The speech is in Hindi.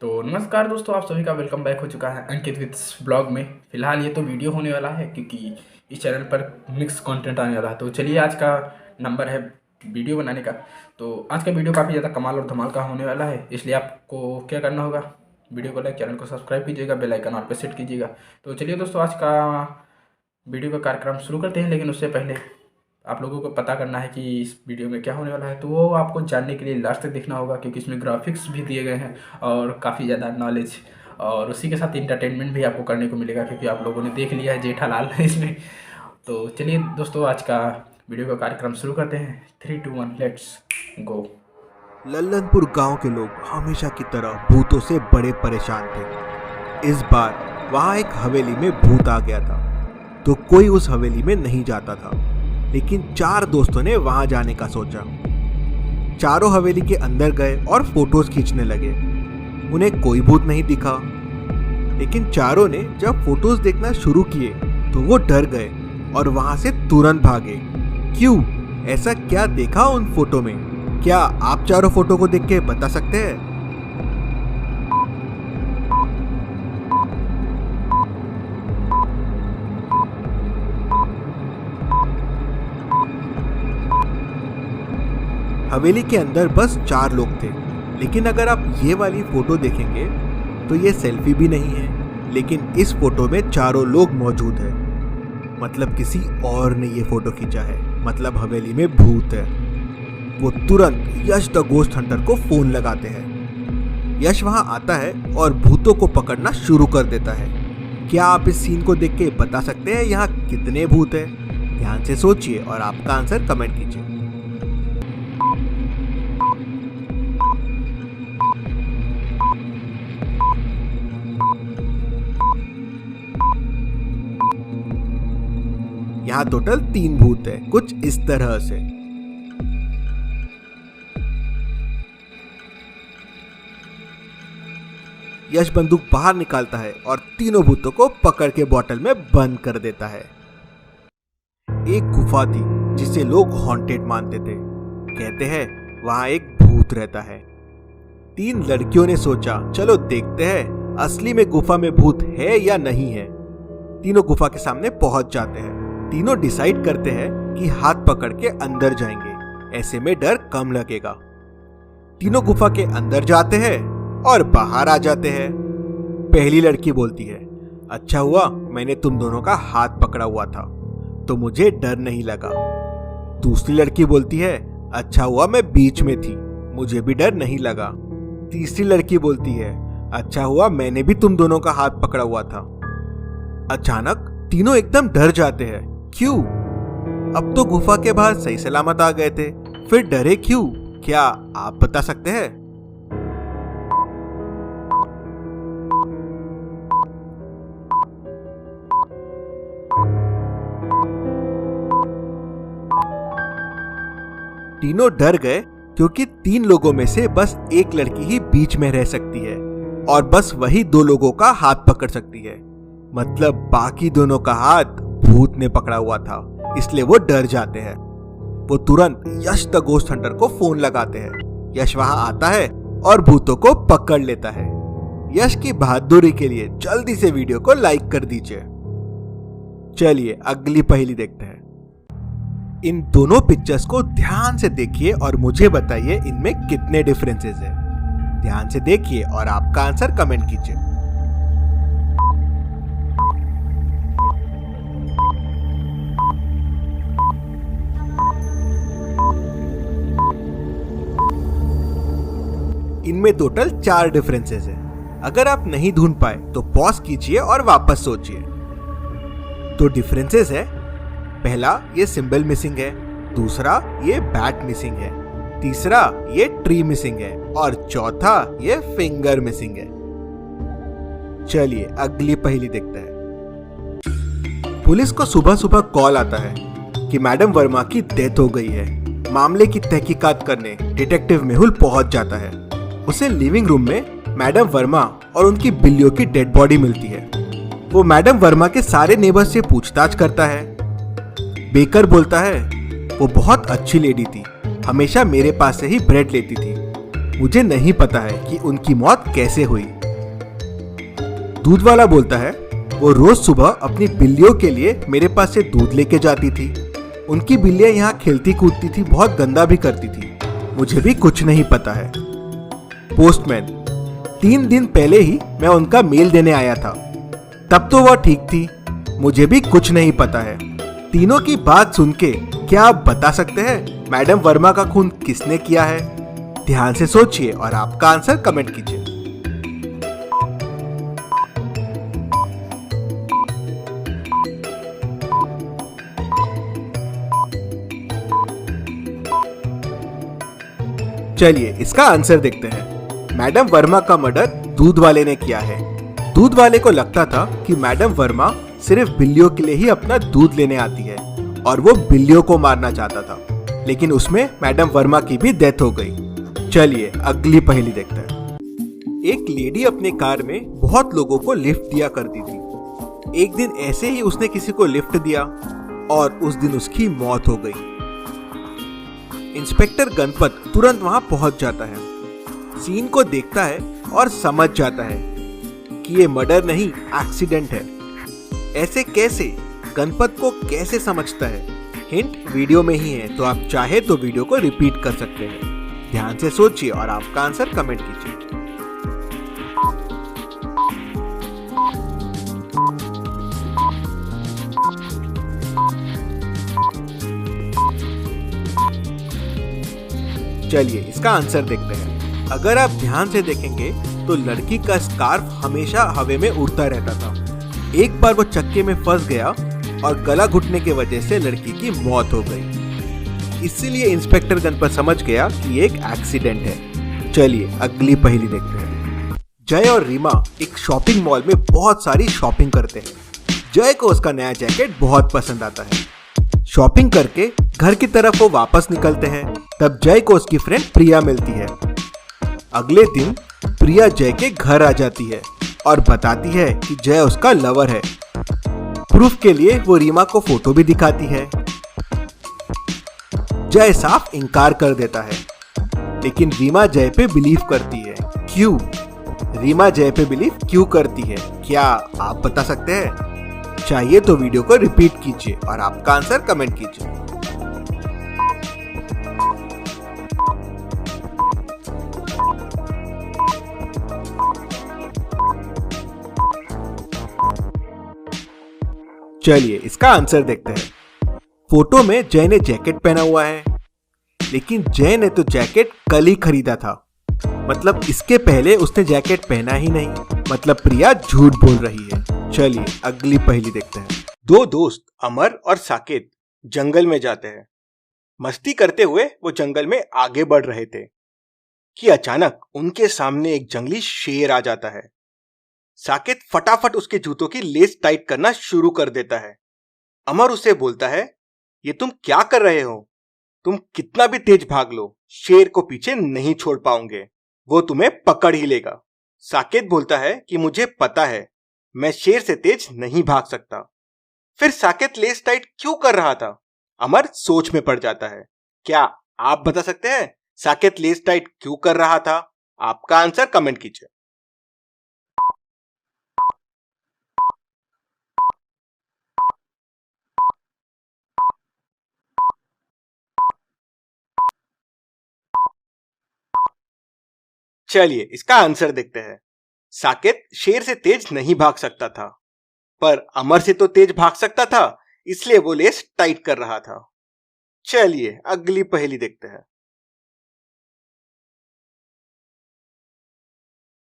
तो नमस्कार दोस्तों, आप सभी का वेलकम बैक हो चुका है अंकित विद ब्लॉग में। फ़िलहाल ये तो वीडियो होने वाला है क्योंकि इस चैनल पर मिक्स कंटेंट आने वाला है। तो चलिए, आज का नंबर है वीडियो बनाने का। तो आज का वीडियो काफ़ी ज़्यादा कमाल और धमाल का होने वाला है, इसलिए आपको क्या करना होगा, वीडियो को लाइक, चैनल को सब्सक्राइब कीजिएगा, बेल आइकन ऑल पे सेट कीजिएगा। तो चलिए दोस्तों, आज का वीडियो का कार्यक्रम शुरू करते हैं। लेकिन उससे पहले आप लोगों को पता करना है कि इस वीडियो में क्या होने वाला है, तो वो आपको जानने के लिए लास्ट तक देखना होगा, क्योंकि इसमें ग्राफिक्स भी दिए गए हैं और काफ़ी ज़्यादा नॉलेज और उसी के साथ इंटरटेनमेंट भी आपको करने को मिलेगा, क्योंकि आप लोगों ने देख लिया है जेठालाल इसमें। तो चलिए दोस्तों, आज का वीडियो का कार्यक्रम शुरू करते हैं। 3, 2, 1 लेट्स गो। लल्लनपुर गांव के लोग हमेशा की तरह भूतों से बड़े परेशान थे। इस बार वहां एक हवेली में भूत आ गया था, तो कोई उस हवेली में नहीं जाता था। लेकिन 4 दोस्तों ने वहां जाने का सोचा। चारों हवेली के अंदर गए और फोटोज खींचने लगे। उन्हें कोई भूत नहीं दिखा, लेकिन चारों ने जब फोटोज देखना शुरू किए तो वो डर गए और वहां से तुरंत भागे। क्यों? ऐसा क्या देखा उन फोटो में? क्या आप चारों फोटो को देख के बता सकते हैं? हवेली के अंदर बस 4 लोग थे, लेकिन अगर आप ये वाली फोटो देखेंगे तो ये सेल्फी भी नहीं है, लेकिन इस फोटो में चारों लोग मौजूद हैं। मतलब किसी और ने ये फोटो खींचा है, मतलब हवेली में भूत है। वो तुरंत यश द गोस्ट हंटर को फोन लगाते हैं। यश वहां आता है और भूतों को पकड़ना शुरू कर देता है। क्या आप इस सीन को देख के बता सकते हैं यहाँ कितने भूत हैं? ध्यान से सोचिए और आपका आंसर कमेंट कीजिए। यहाँ टोटल 3 भूत है, कुछ इस तरह से। यश बंदूक बाहर निकालता है और तीनों भूतों को पकड़ के बोतल में बंद कर देता है। एक गुफा थी जिसे लोग हॉन्टेड मानते थे। कहते हैं वहां एक भूत रहता है। 3 लड़कियों ने सोचा, चलो देखते हैं असली में गुफा में भूत है या नहीं है। तीनों गुफा के सामने पहुंच जाते हैं। तीनों डिसाइड करते हैं कि हाथ पकड़ के अंदर जाएंगे, ऐसे में डर कम लगेगा। तीनों गुफा के अंदर जाते हैं और बाहर आ जाते हैं। पहली लड़की बोलती है, अच्छा हुआ मैंने तुम दोनों का हाथ पकड़ा हुआ था, तो मुझे डर नहीं लगा। दूसरी लड़की बोलती है, अच्छा हुआ मैं बीच में थी, मुझे भी डर नहीं लगा। तीसरी लड़की बोलती है, अच्छा हुआ मैंने भी तुम दोनों का हाथ पकड़ा हुआ था। अचानक तीनों एकदम डर जाते हैं। क्यों? अब तो गुफा के बाहर सही सलामत आ गए थे, फिर डरे क्यों? क्या आप बता सकते हैं? तीनों डर गए क्योंकि 3 लोगों में से बस एक लड़की ही बीच में रह सकती है और बस वही 2 लोगों का हाथ पकड़ सकती है। मतलब बाकी दोनों का हाथ भूत ने पकड़ा हुआ था, इसलिए वो डर जाते हैं। वो तुरंत यश द गोस्ट हंटर को फोन लगाते हैं। यश वहां आता है और भूतों को पकड़ लेता है। यश की बहादुरी के लिए जल्दी से वीडियो को लाइक कर दीजिए। चलिए अगली पहेली देखते हैं। इन दोनों पिक्चर्स को ध्यान से देखिए और मुझे बताइए इनमें कितने डिफरेंसेस हैं। ध्यान से देखिए और आपका आंसर कमेंट कीजिए। इनमें टोटल 4 डिफरेंसेस हैं। अगर आप नहीं ढूंढ पाए तो पॉज कीजिए और वापस सोचिए। तो डिफरेंसेस है, पहला ये सिंबल मिसिंग है, दूसरा ये बैट मिसिंग है, तीसरा ये ट्री मिसिंग है और चौथा ये फिंगर मिसिंग है। चलिए अगली पहेली देखते हैं। पुलिस को सुबह सुबह कॉल आता है कि मैडम वर्मा की डेथ हो गई है। मामले की तहकीकात करने डिटेक्टिव मेहुल पहुंच जाता है। उसे लिविंग रूम में मैडम वर्मा और उनकी बिल्लियों की डेड बॉडी मिलती है। वो मैडम वर्मा के सारे नेबर्स से पूछताछ करता है। बेकर बोलता है, वो बहुत अच्छी लेडी थी, हमेशा मेरे पास से ही ब्रेड लेती थी। मुझे नहीं पता है कि उनकी मौत कैसे हुई। दूध वाला बोलता है वो रोज सुबह अपनी बिल्लियों के लिए मेरे पास से दूध लेके जाती थी। उनकी बिल्लियां यहाँ खेलती कूदती थी, बहुत गंदा भी करती थी। मुझे भी कुछ नहीं पता है। पोस्टमैन, 3 दिन पहले ही मैं उनका मेल देने आया था, तब तो वह ठीक थी। मुझे भी कुछ नहीं पता है। तीनों की बात सुन के क्या आप बता सकते हैं मैडम वर्मा का खून किसने किया है? ध्यान से सोचिए और आपका आंसर कमेंट कीजिए। चलिए इसका आंसर देखते हैं। मैडम वर्मा का मर्डर दूध वाले ने किया है। दूध वाले को लगता था कि मैडम वर्मा सिर्फ बिल्लियों के लिए ही अपना दूध लेने आती है और वो बिल्लियों को मारना चाहता था, लेकिन उसमें मैडम वर्मा की भी डेथ हो गई। चलिए अगली पहेली देखते हैं। एक लेडी अपने कार में बहुत लोगों को लिफ्ट दिया करती थी। एक दिन ऐसे ही उसने किसी को लिफ्ट दिया और उस दिन उसकी मौत हो गई। इंस्पेक्टर गणपत तुरंत वहां पहुंच जाता है, सीन को देखता है और समझ जाता है कि ये मर्डर नहीं एक्सीडेंट है। ऐसे कैसे? गणपत को कैसे समझता है? हिंट वीडियो में ही है, तो आप चाहे तो वीडियो को रिपीट कर सकते हैं। ध्यान से सोचिए और आपका आंसर कमेंट कीजिए। चलिए इसका आंसर देखते हैं। अगर आप ध्यान से देखेंगे तो लड़की का स्कार्फ हमेशा हवा में उड़ता रहता था। एक बार वो चक्के में फंस गया और गला घुटने की वजह से लड़की की मौत हो गई। इसीलिए इंस्पेक्टर गणपत समझ गया कि एक एक्सीडेंट है। चलिए अगली पहेली देखते हैं। जय और रीमा एक शॉपिंग मॉल में बहुत सारी शॉपिंग करते हैं। जय को उसका नया जैकेट बहुत पसंद आता है। शॉपिंग करके घर की तरफ वो वापस निकलते हैं, तब जय को उसकी फ्रेंड प्रिया मिलती है। अगले दिन प्रिया जय के घर आ जाती है और बताती है कि जय उसका लवर है। प्रूफ के लिए वो रीमा को फोटो भी दिखाती है। जय साफ इनकार कर देता है, लेकिन रीमा जय पे बिलीव करती है। क्यों? रीमा जय पे बिलीव क्यों करती है, क्या आप बता सकते हैं? चाहिए तो वीडियो को रिपीट कीजिए और आपका आंसर कमेंट कीजिए। चलिए इसका आंसर देखते हैं। फोटो में जय ने जैकेट पहना हुआ है, लेकिन जय ने तो जैकेट कल ही खरीदा था। मतलब इसके पहले उसने जैकेट पहना ही नहीं। मतलब प्रिया झूठ बोल रही है। चलिए अगली पहेली देखते हैं। 2 दोस्त अमर और साकेत जंगल में जाते हैं। मस्ती करते हुए वो जंगल में आगे बढ़ रहे थे कि अचानक उनके सामने एक जंगली शेर आ जाता है। साकेत फटाफट उसके जूतों की लेस टाइट करना शुरू कर देता है। अमर उसे बोलता है, ये तुम क्या कर रहे हो? तुम कितना भी तेज भाग लो, शेर को पीछे नहीं छोड़ पाओगे, वो तुम्हें पकड़ ही लेगा। साकेत बोलता है कि मुझे पता है, मैं शेर से तेज नहीं भाग सकता। फिर साकेत लेस टाइट क्यों कर रहा था? अमर सोच में पड़ जाता है। क्या आप बता सकते हैं साकेत लेस टाइट क्यों कर रहा था? आपका आंसर कमेंट कीजिए। चलिए इसका आंसर देखते हैं। साकेत शेर से तेज नहीं भाग सकता था, पर अमर से तो तेज भाग सकता था, इसलिए वो लेस टाइट कर रहा था। चलिए अगली पहेली देखते हैं।